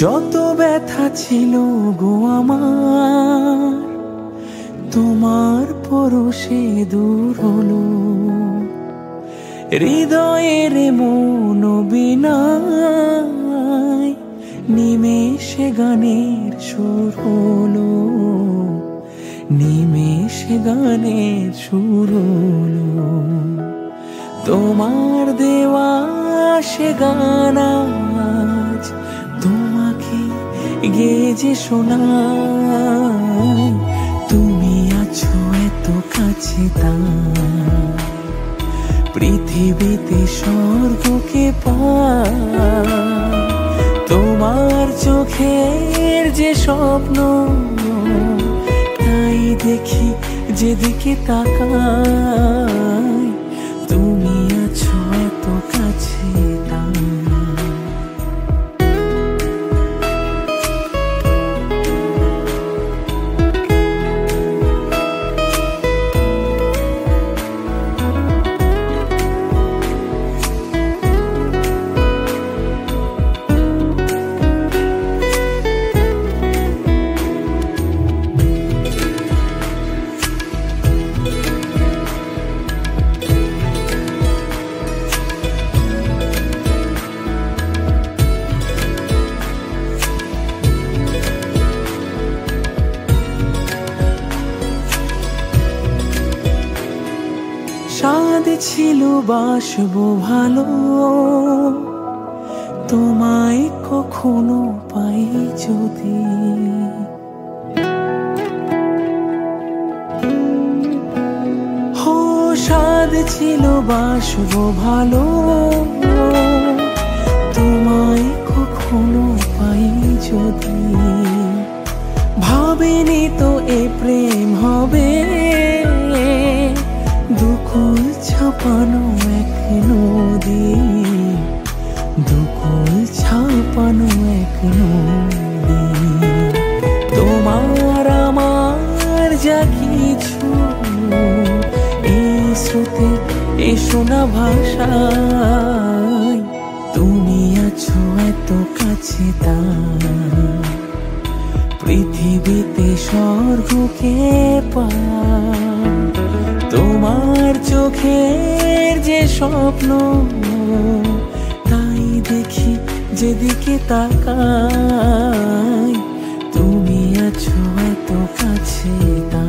যত ব্যথা ছিল গো আমার, তোমার পরশে দূর হলো। হৃদয়ের মন বিনায় নিমেষে গানের সুর হলো, নিমেষে গানের সুর হলো। তোমার দেওয়া সে গান আজ তোমাকে গেয়ে যে শোনাই। তুমি আছো এত কাছে তাই পৃথিবীতে স্বর্গকে পাই। তোমার চোখের যে স্বপ্ন তাই দেখি যেদিকে তাকাই। তুমি আছো এত কাছে তাই। স্বাদ ছিল বাসবো ভালো, তোমায় কখনো পাই যদি। হো স্বাদ ছিল বাসবো ভালো, তোমায় কখনো পাই যদি। ভাবিনি তো এ প্রেম হবে, দুকুল ছাপানো এক নদী, দুকুল ছাপানো এক নদী। তোমার আমার যা কিছু এই স্রোতে এই শোনা ভাষায়। তুমি আছো এত কাছে তাই পৃথিবীতে স্বর্গকে পাই। তোমার চোখের যে স্বপ্ন তাই দেখি যেদিকে তাকাই। তুমি আছো এত কাছে তাই।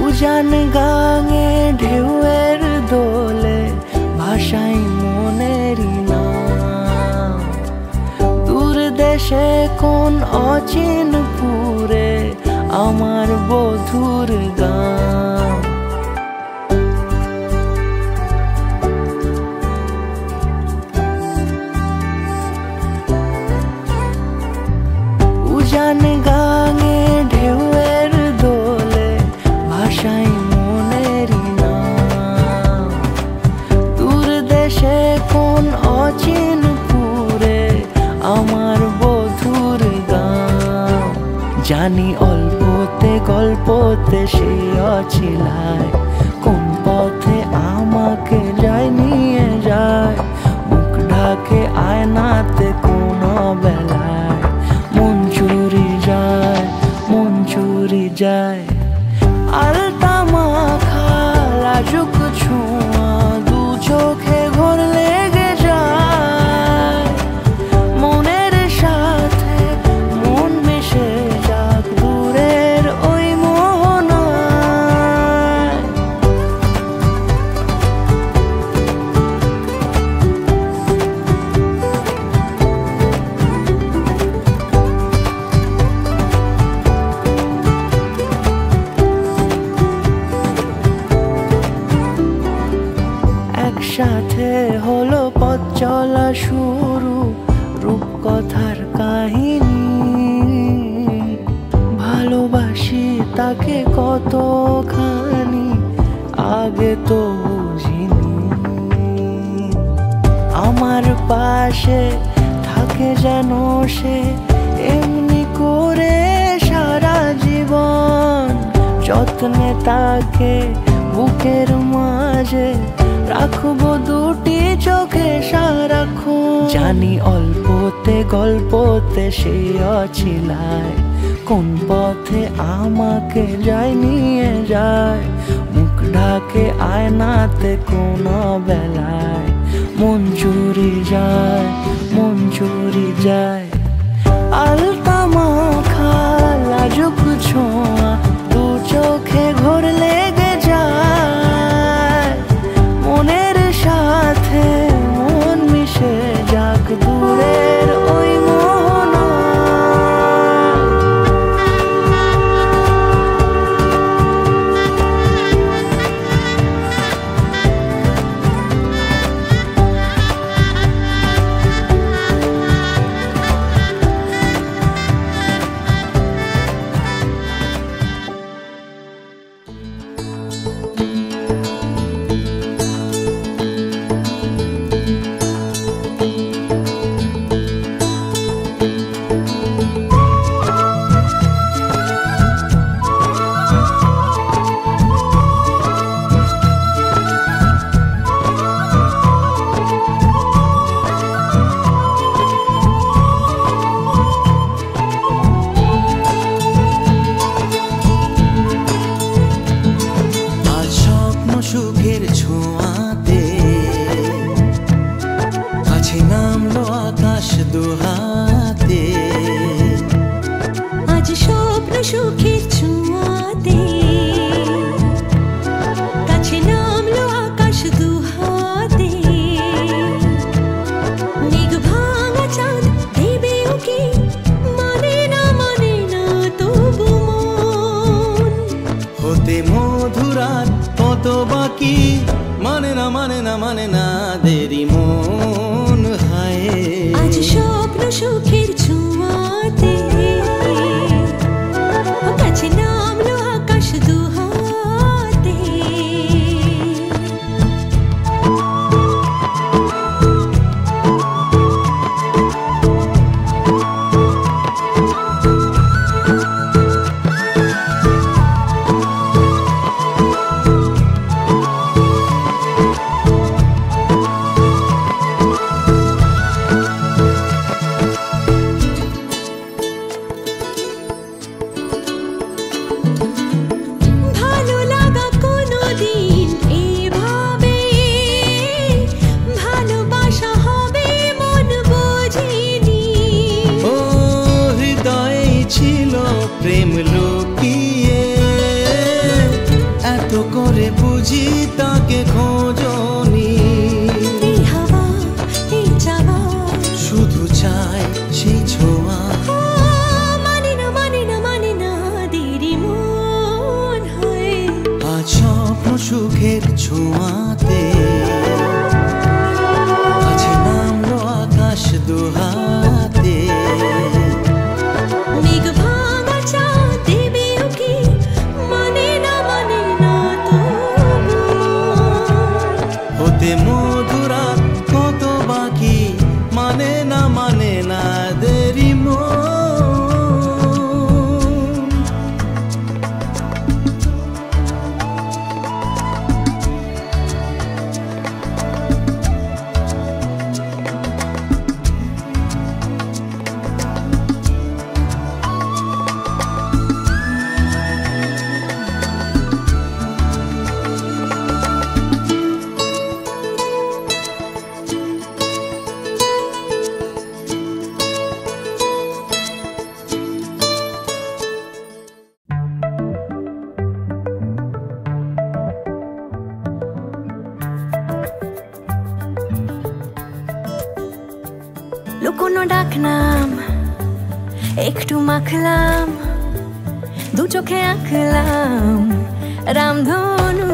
উজান গাঙে ঢেউয়ের দোলে ভাষাই মনেরই নাম। দূর দেশে কোন অচিন পুরে আমার বধুর গান। উজান গাঙে ঢেউয়ের দোলে ভাষাই মনেরই নাম। দূর দেশে কোন অচিন পুরে আমার বধুর গান। জানি অল্পতে গল্পতে সে অছিলায়, কোন পথে আমাকে যায় নিয়ে যায়। মুখ ঢাকে আয়নাতে কোন বেলায় মন চুরি যায়, মন চুরি যায়। আলতা মাখা লাজুক ছোঁয়া দু চোখে ঘোর লেগে যায়। মনের সাথে মন মিশে যাক দূরের ওই মোহনায়। থাকে কতখানি আগে তো বুঝিনি। আমার পাশে থাকে যেন সে এমনি করে সারা জীবন, যত্নে তাকে বুকের মাঝে রাখবো দুটি চোখে সারাক্ষণ। জানি অল্পতে গল্পতে সে অছিলায়, কোন পথে আমাকে যায় নিয়ে যায়। মুখ ঢাকে আয়নাতে কোন বেলায় মন চুরি যায়, মন চুরি যায়। আলতা মাখা লাজুক ছোঁয়া দু চোখে ঘোর লেগে যায়। মনের সাথে মন মিশে যাক দূরের ওই মোহনা। সুখের ছোঁয়াতে কাছে নামলো আকাশ দুহাতে। আজ স্বপ্ন সুখের ছোঁয়াতে কাছে নামলো আকাশ দুহাতে। মেঘ ভাঙা চাঁদ দেবে ওকে মানে না তবু মন হতে মধুরাত কত বাকি মানে না দেরি মন হায়। আজ স্বপ্ন সুখের ছোঁয়াতে কাছে নামলো আকাশ দুহাতে। প্রেম লুকিয়ে এত করে বুঝি তাকে খোঁজনি। এই হাওয়া এই চাওয়া শুধু চাই সেই ছোঁয়া। মানে না দেরি মন হয়। আজ স্বপ্ন সুখের ছোঁয়াতে কাছে নামলো আকাশ দুহাতে। মেঘ ভাঙা চাঁদ দেবে ওকে মানে না তবু হতে মধুরা কত বাকি মানে না দেরি মন। লুকোনো ডাকনাম একটু মাখলাম, দু চোখে আঁকলাম রামধনু।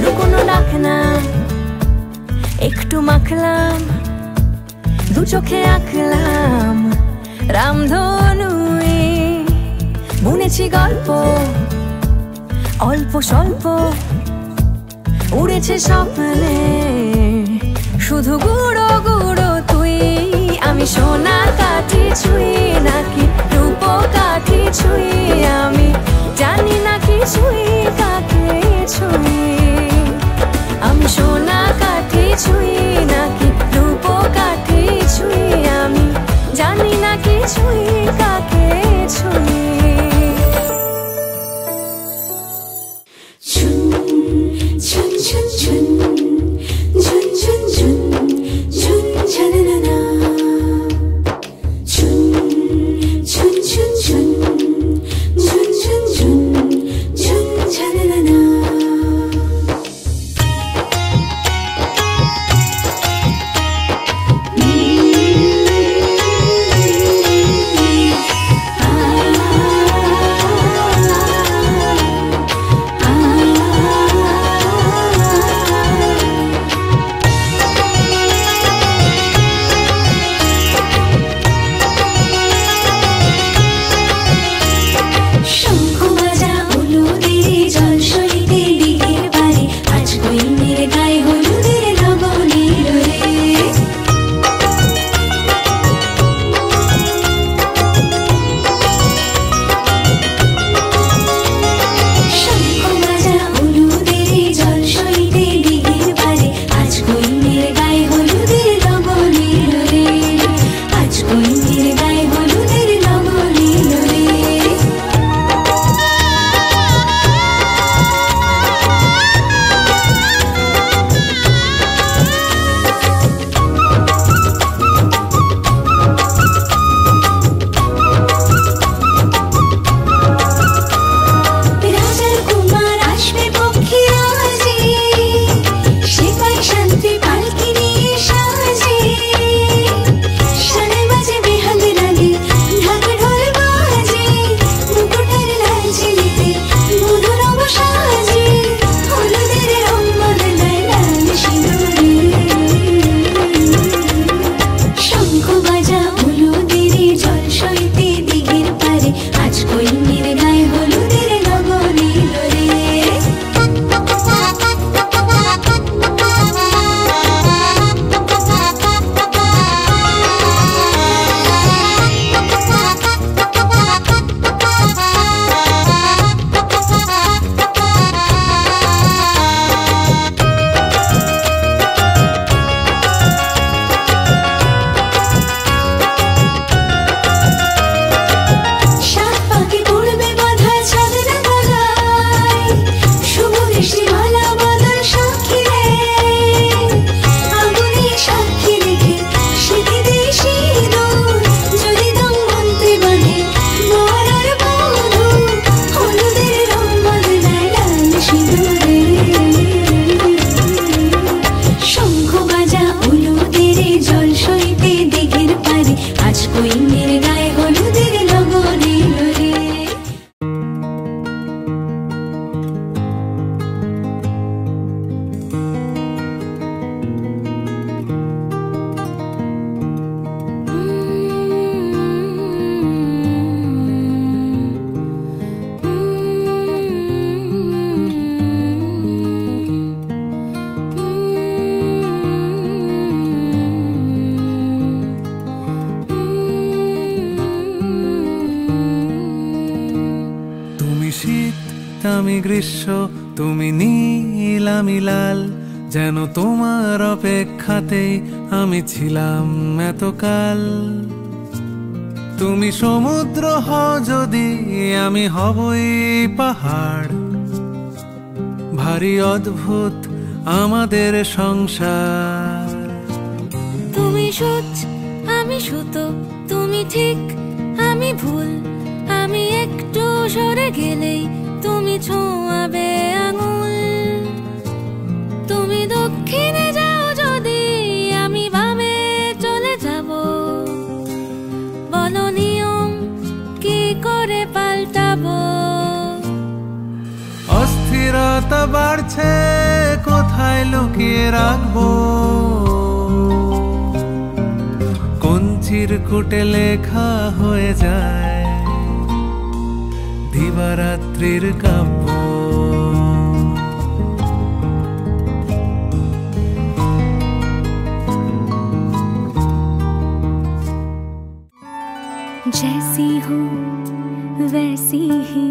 লুকোনো ডাকনাম একটু মাখলাম, দু চোখে আঁকলাম রামধনু, বুনেছি গল্প অল্প স্বল্প, উড়েছে স্বপ্নে শুধু গুঁড়ো গুঁড়ো তুই। আমি সোনা কাঠি ছুঁই নাকি রূপ কাঠি ছুঁই, আমি জানি না কিছুই কাকে ছুঁই। আমি সোনা কাঠি ছুঁই নাকি রূপ কাঠি ছুঁই, আমি জানি না কিছুই কাকে ছুঁই। আমি গ্রীষ্ম তুমি নীল আমি লাল, যেন তোমার অপেক্ষাতেই আমি ছিলাম এতকাল। তুমি সমুদ্র হও যদি আমি হবই পাহাড়, ভারী অদ্ভুত আমাদের সংসার। তুমি সুচ আমি সুতো, তুমি ঠিক আমি ভুল, আমি একটু সরে গেলেই তুমি ছোঁয়াবে আঙুল। তুমি দক্ষিণে যাও যদি আমি বামে চলে যাব, বলো নিয়ম কি করে পাল্টাবো। অস্থিরতা বাড়ছে কোথায় লুকিয়ে রাখবো, চিরকুটে লেখা হয়ে যায় দিবারাত্রির কাব্য। जैसी हो वैसी ही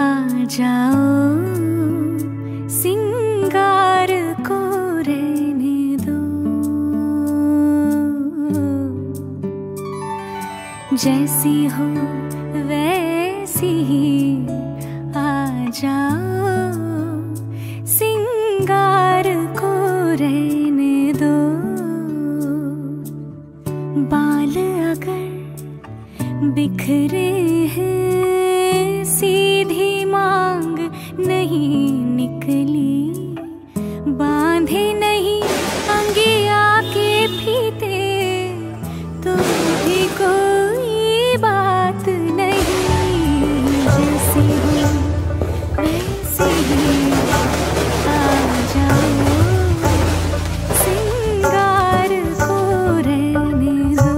आ जाओ, सिंगार को रहने दो। जैसी हो वैसी ही आ जाओ, सिंगार को रहने दो। बाल अगर बिखरे हैं, सीधी मांग नहीं निकली, बांधे नहीं अंगिया के फीते, तो भी कोई बात नहीं। जैसी हो वैसी ही आ जाओ, सिंगार को रहने दो।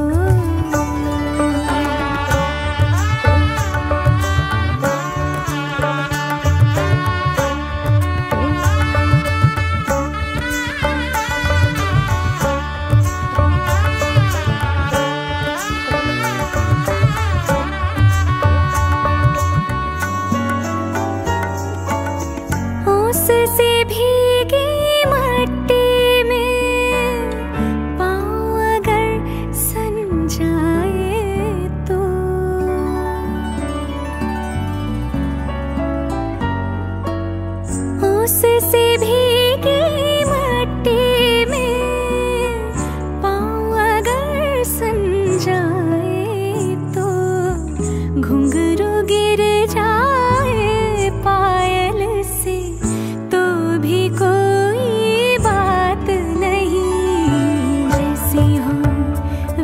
से भीगी मट्टी में पाँव अगर सन जाए तो, उससे भीगी मट्टी में पाँव अगर सन जाए तो, घुंघरू गिर जाए पायल से, भी कोई बात नहीं। जैसी हो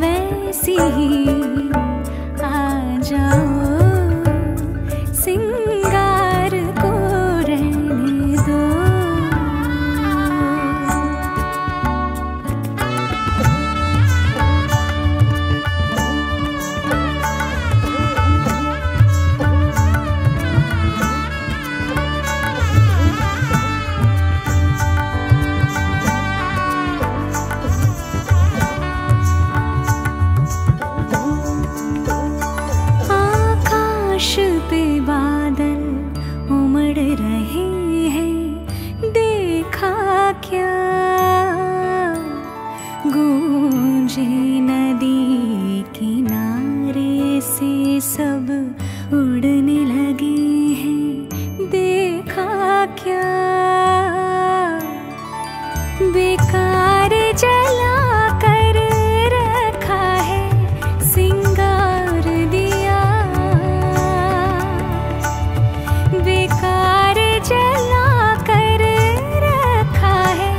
वैसी ही आ जाओ, सिंगार को रहने दो। आकाश पे बादल उमड़ रहे हैं, देखा क्या गूंजे नदी किनारे से सब उड़ने लगे हैं, देखा क्या बेकार जला कर रखा है सिंगार दिया, बेकार जला कर रखा है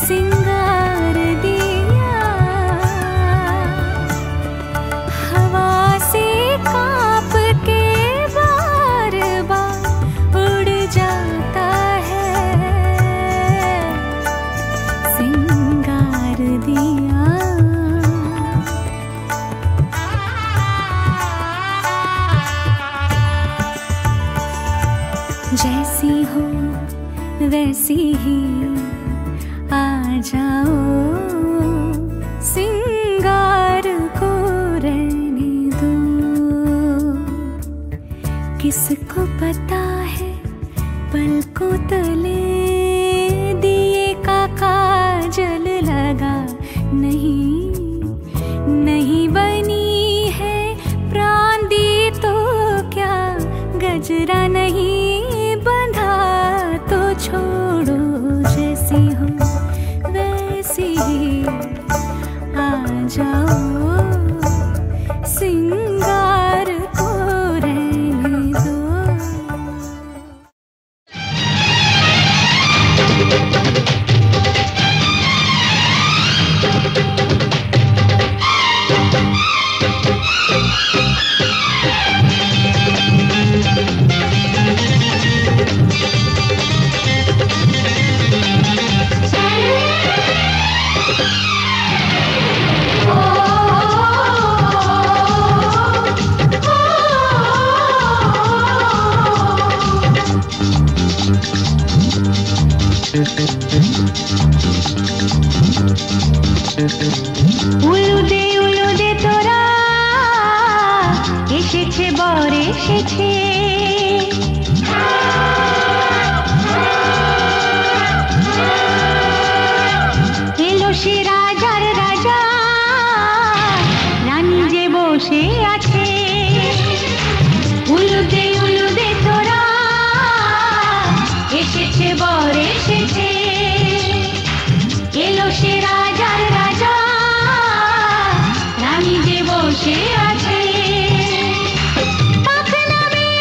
सिंगार दिया। हवा से कांप के बार बार उड़ जाता है सिंगार दिया। जैसी हो वैसी ही आ जाओ, सिंगार को रहने दो। किसको पता है पलकों तले दिए का काजल लगा नहीं, नहीं बनी है प्राण दी तो क्या, गजरा नहीं बंधा तो छोड़ो। जैसी हो वैसी ही आ जाओ, सिंगार को रहने दो। উলুদে তোরা এসেছে বর এসেছে এলো সে রাজার রাজা রানী যে বসে আছে উলুদে তোরা এসেছে বর এসেছে এলো সে রাজার রাজা রানী যে বসে আছে পাখনা মেলে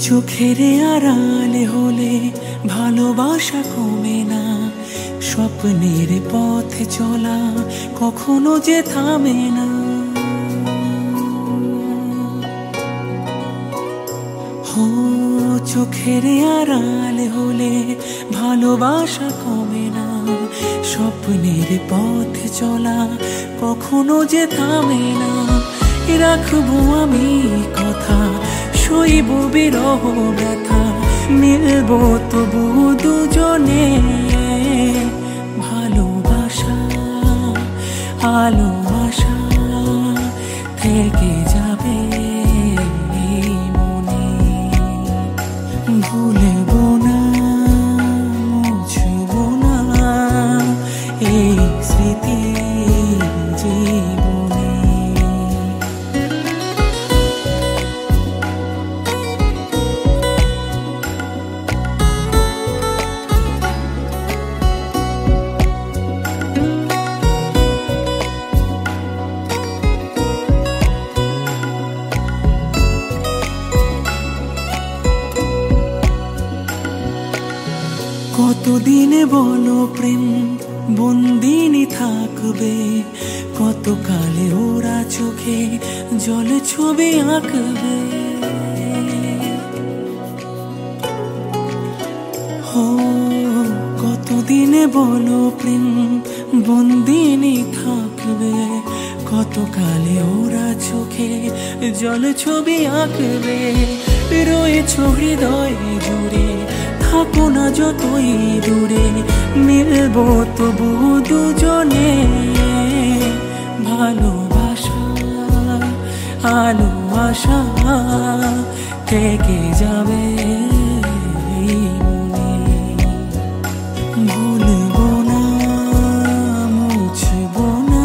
চোখের আড়ালে হলে ভালোবাসা কমে না, স্বপ্নের পথে চলা কখনো যে থামে না। ও চোখের আড়ালে হলে ভালোবাসা কমে না, স্বপ্নের পথে চলা কখনো যে থামে না। রাখবো আমি কথা, সইব বিরহ ব্যথা, মিলবো তবু দুজনে। ভালোবাসা আলো আশা থেকে যাবে মনে, ভুলবো না মুছবো না এই স্মৃতি জীবনে। কতদিনে বলো প্রেম বন্দিনী থাকবে, কতকালে ওরা চোখে জল ছবি আঁকবে। ও কতদিনে বলো প্রেম বন্দিনী থাকবে, কতকালে ওরা চোখে জল ছবি আঁকবে। রয়েছ হৃদয় জুড়ে, থাকো না যতই দূরে, মিলবো তবু দুজনে। ভালোবাসা আলো আশা থেকে যাবে মনে, ভুলবো না মুছবো না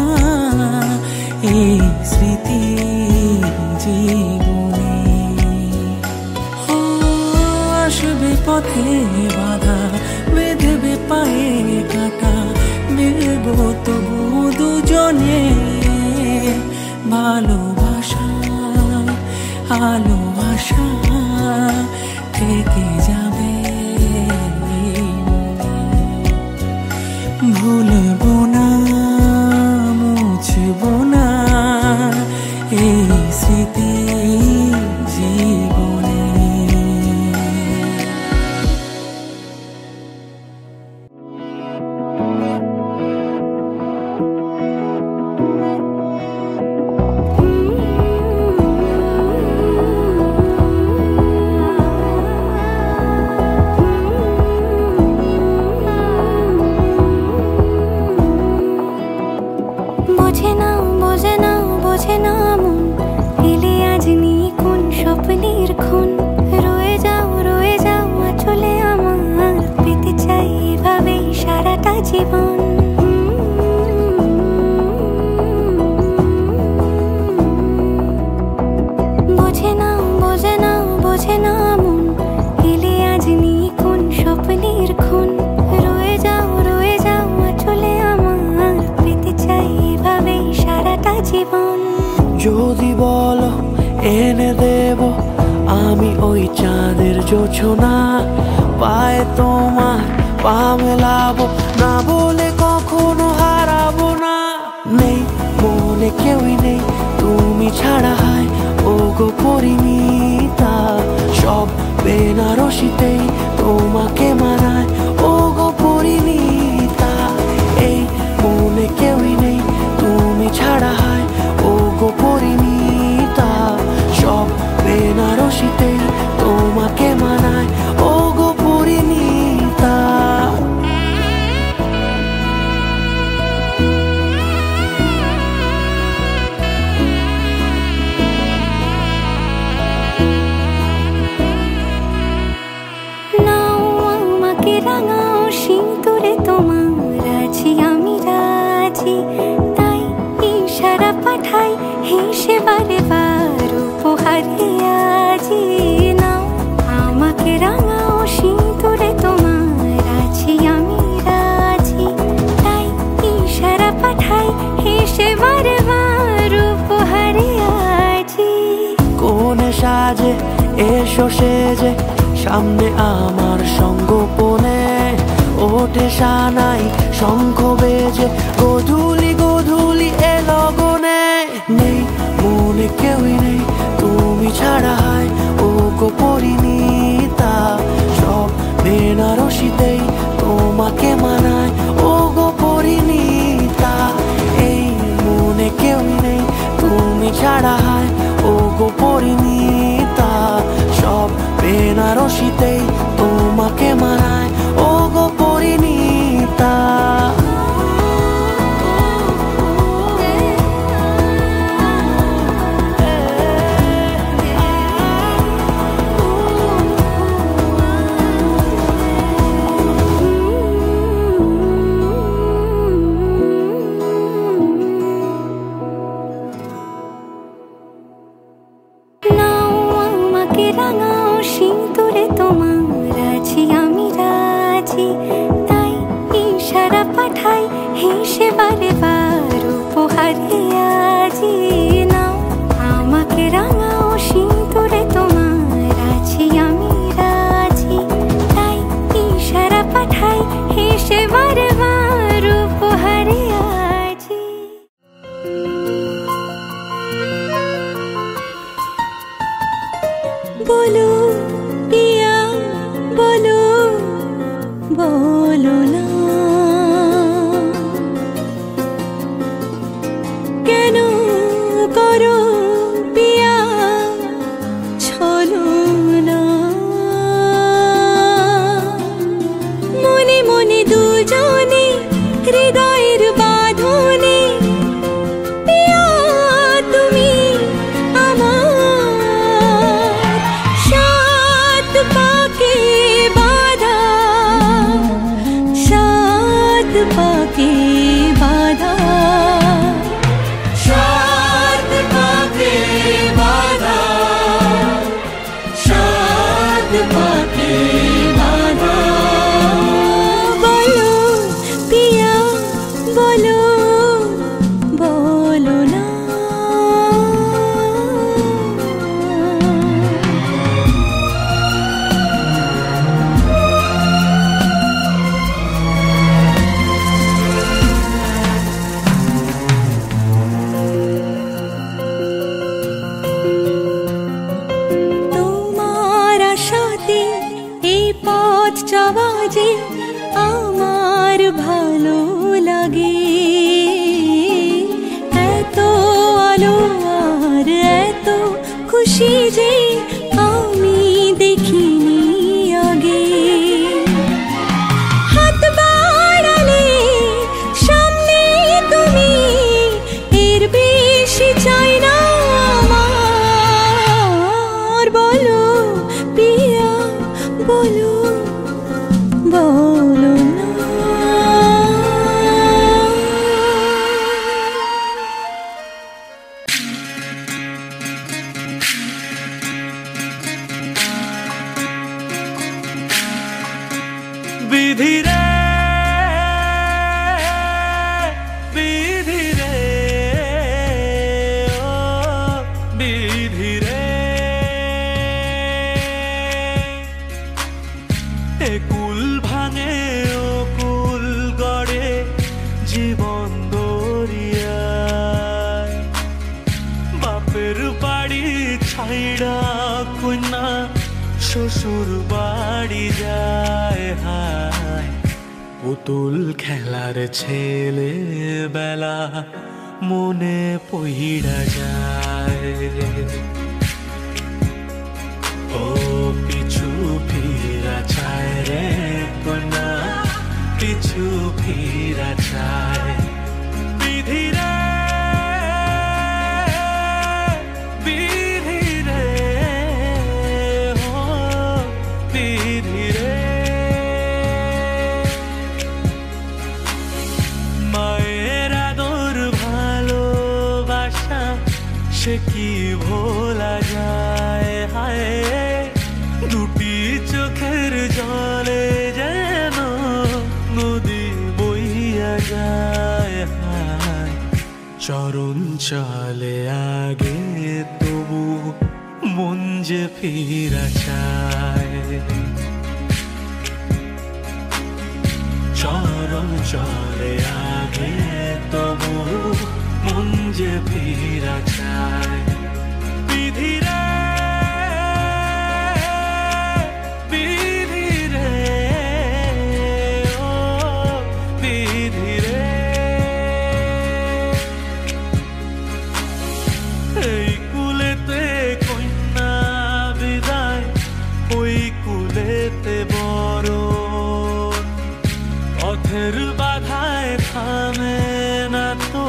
এই স্মৃতি জীবনে। আসবে পথে বাধা, বেঁধবে পায়ে কাটা, মিলবো তবু দুজনে। ভালোবাসা আলো আশা থেকে যাবে ভুলবো না মুছবো না এই স্মৃতি জীবনে। যদি বলো এনে দেব আমি ওই চাঁদের জোছনা, পায়ে তোমার পা মেলাবো, না বলে কখনো হারাবো না। নেই মনে কেউই নেই তুমি ছাড়া, হায় ও গো পরিণীতা, সব বেনারসিতেই তোমাকে মানায় ও গো পরিণীতা। এই মনে কেউই নেই তুমি ছাড়া, হায় ও গো পরিণীতা, সব বেনারসিতেই তোমাকে মানায় ও গো পরিণীতা। নাও আমাকে রাঙাও সিঁদুরে, তোমার আছি আমি রাজি, তাই ইশারা পাঠাই হেসে বারে বার উপহারে আজি। নাও আমাকে রাঙাও সিঁদুরে, তোমার আছি আমি রাজি, তাই ইশারা পাঠাই হেসে বারে বার উপহারে আজি। কোন সাজে এসো সেজে সামনে আমার সঙ্গোপনে, ওঠে সানাই শঙ্খ বেজে গধূলি গধূলি এ লগনে। নেই মনে কেউই নেই তুমি ছাড়া, হায় ও গো পরিণীতা, সব বেনারসিতেই তোমাকে মানায় ও গো পরিণীতা। এই মনে কেউই নেই তুমি ছাড়া, হায় ও গো পরিণীতা, সব বেনারসিতেই তোমাকে মানায় ও গো পরিণীতা। রাঙাও সিঁদুরে তোমার আছি আমি রাজি, তাই ইশারা পাঠাই হেসে বারে বার উপহারে আজি। নাও আমাকে রাঙাও সিঁদুরে তোমার আছি আমি রাজি, তাই ইশারা পাঠাই হেসে বারে বার উপহারে আজি। বলো পিয়া বলো, বলো না কেন করো পিয়া ছলনা। মনে মনে দুজনে হৃদয়ের বাঁধনে, পিয়া তুমি পাকে বাধা, সাত পাকে বাধা, সাত পাকে বাধা, সাত পাকে বাধা। বলো পিয়া বলো, বলো না যে আমার ভালো লাগে। এত আলো আর এত খুশি যে আমি দেখিনি আগে। হাত বাড়ালে সামনে তুমি, এর বেশি চাই না আমার। বলো পিয়া বলো, বলো না বিধি রে বিধি রে ও বিধি রে, কুল ভাঙে ও কুল গড়ে জীবন দরিয়ায়। বাপের বাড়ি ছাইড়া কন্যা শ্বশুর বাড়ি যায়, হায় পুতুল খেলার ছেলে বেলা মনে পইড়া যায়। ও পিছু ফিরা চায় রে কন্যা, পিছু ফিরা চায়। বিধি রে বিধি রে ও বিধি রে, মায়ের আদর ভালোবাসা সে কি ভোলা যায়, হায় দুটি চোখের জলে যেন নদী বইয়া যায়, হায় চরণ চলে আগে তবু মন যে ফিরা চায় চরণ চলে আগে তবু মন যে ফিরা চায় বিধিরে বিধিরে ও বিধিরে এই কুলেতে কন্যা বিদায় ওই কুলেতে বড় পথের বাধায় থামে না তো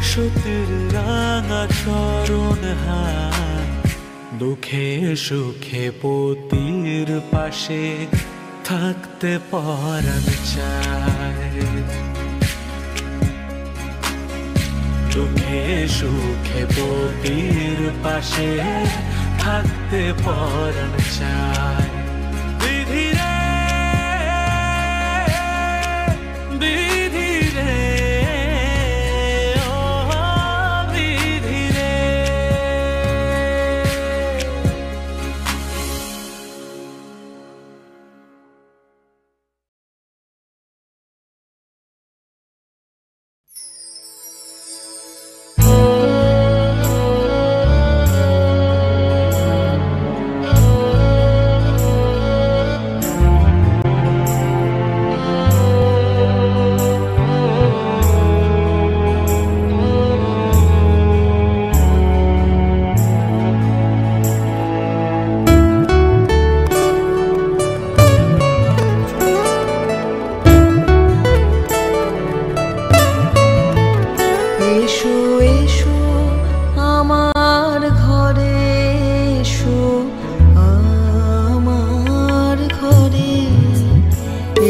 সতীর রাঙা চরণ হাত দুঃখে সুখে পতির পাশে থাকতে পরাণ চায় দুঃখে সুখে পতির পাশে থাকতে পরাণ চায় বিধিরে বিধিরে ও বিধিরে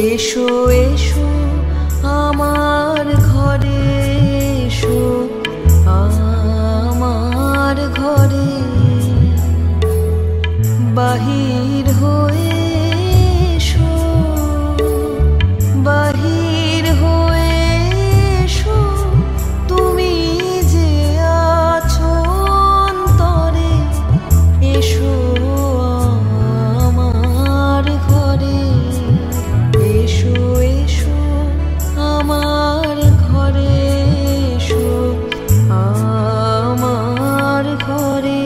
এসো এসো আমার ঘরে এসো আমার ঘরে বাহির হয়ে এসো বাহির হয়ে এসো তুমি যে আছো অন্তরে এসো আমার ঘরে এসো এসো আমার ঘরে এসো আমার ঘরে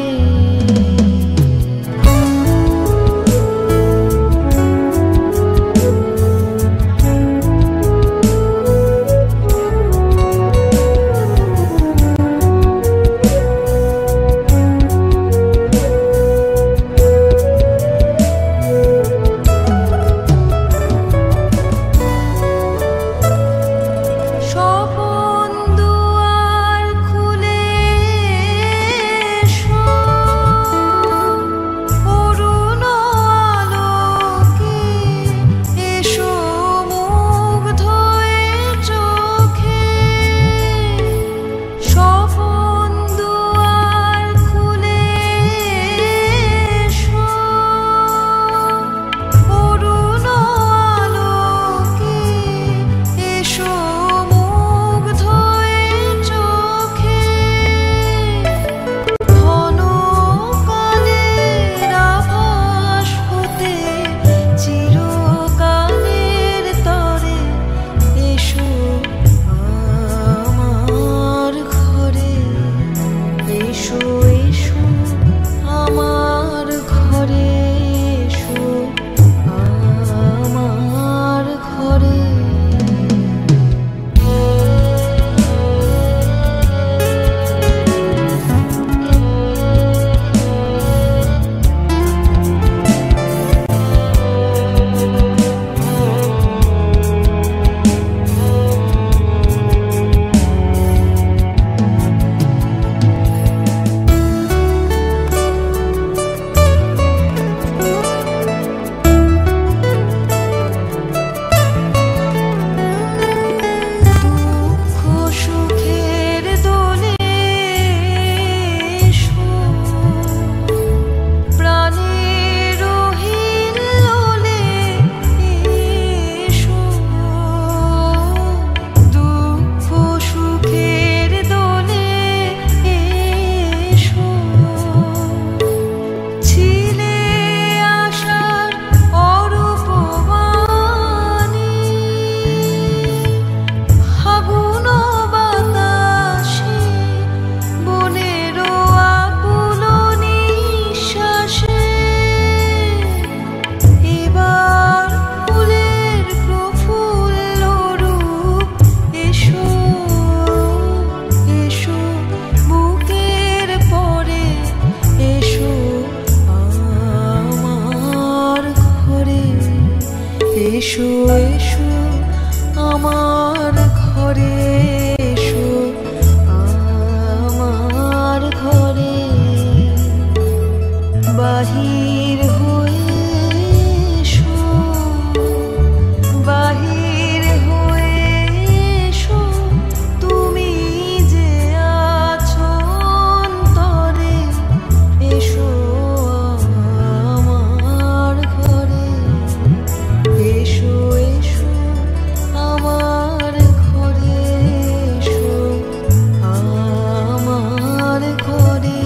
বাহির হয়ে এসো, বাহির হয়ে এসো, তুমি যে আছো অন্তরে, এসো আমার ঘরে, এসো এসো আমার ঘরে, এসো আমার ঘরে।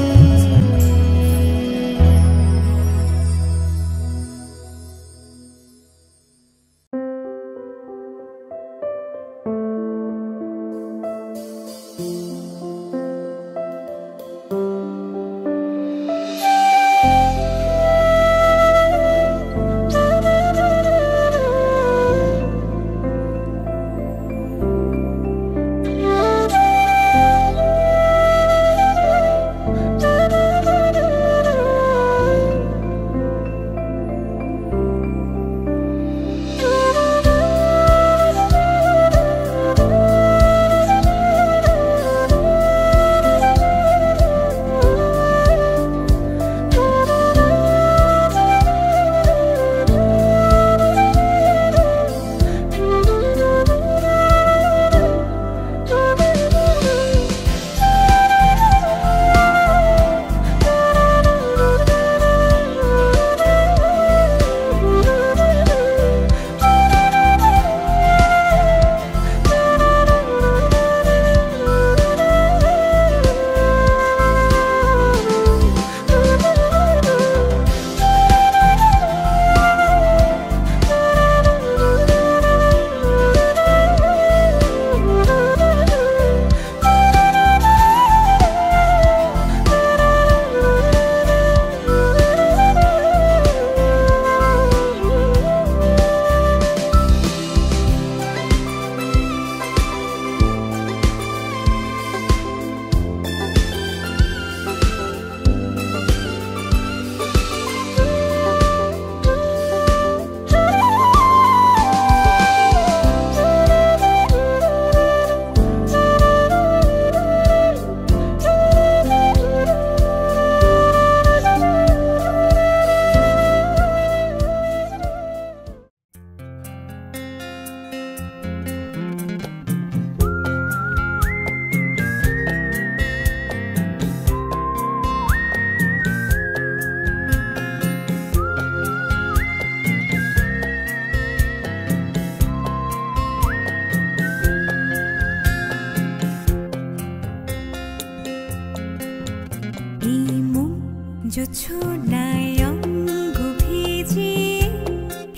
জোছনায় অঙ্গ ভিজিয়ে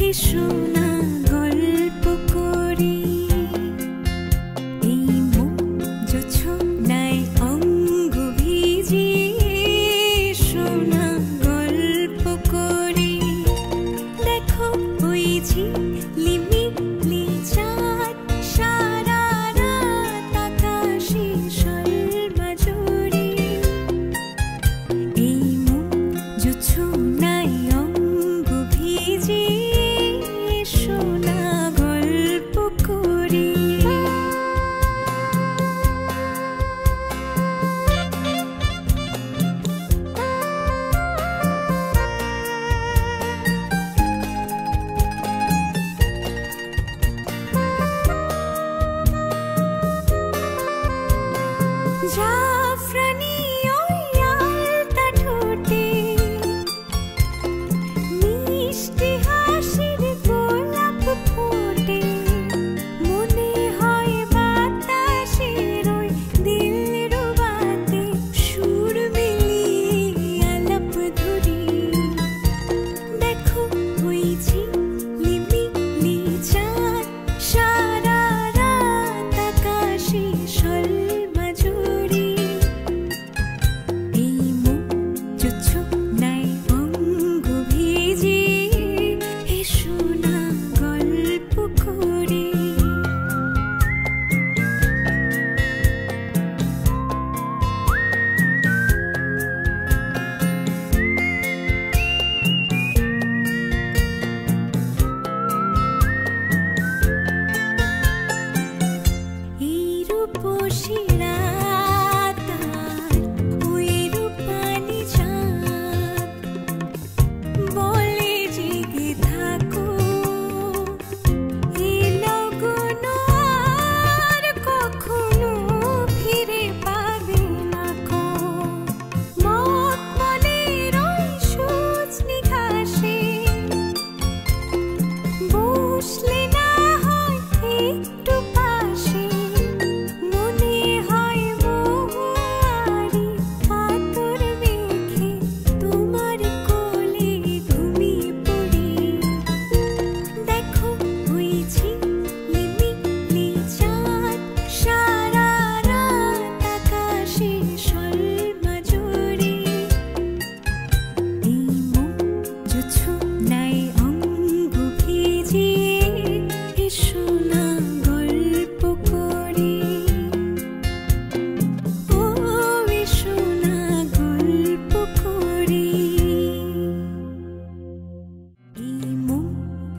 এসো না গল্প করি, এই মন জোছনায় অঙ্গ ভিজিয়ে এসো না গল্প করি। দেখো ওই ঝিলিমিলি চাঁদ সারা রাত আকাশে সর্বজুড়ে, এই মন জোছনা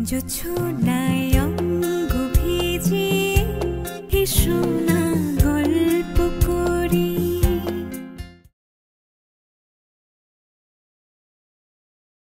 জোছনায় অঙ্গ ভিজিয়ে এসো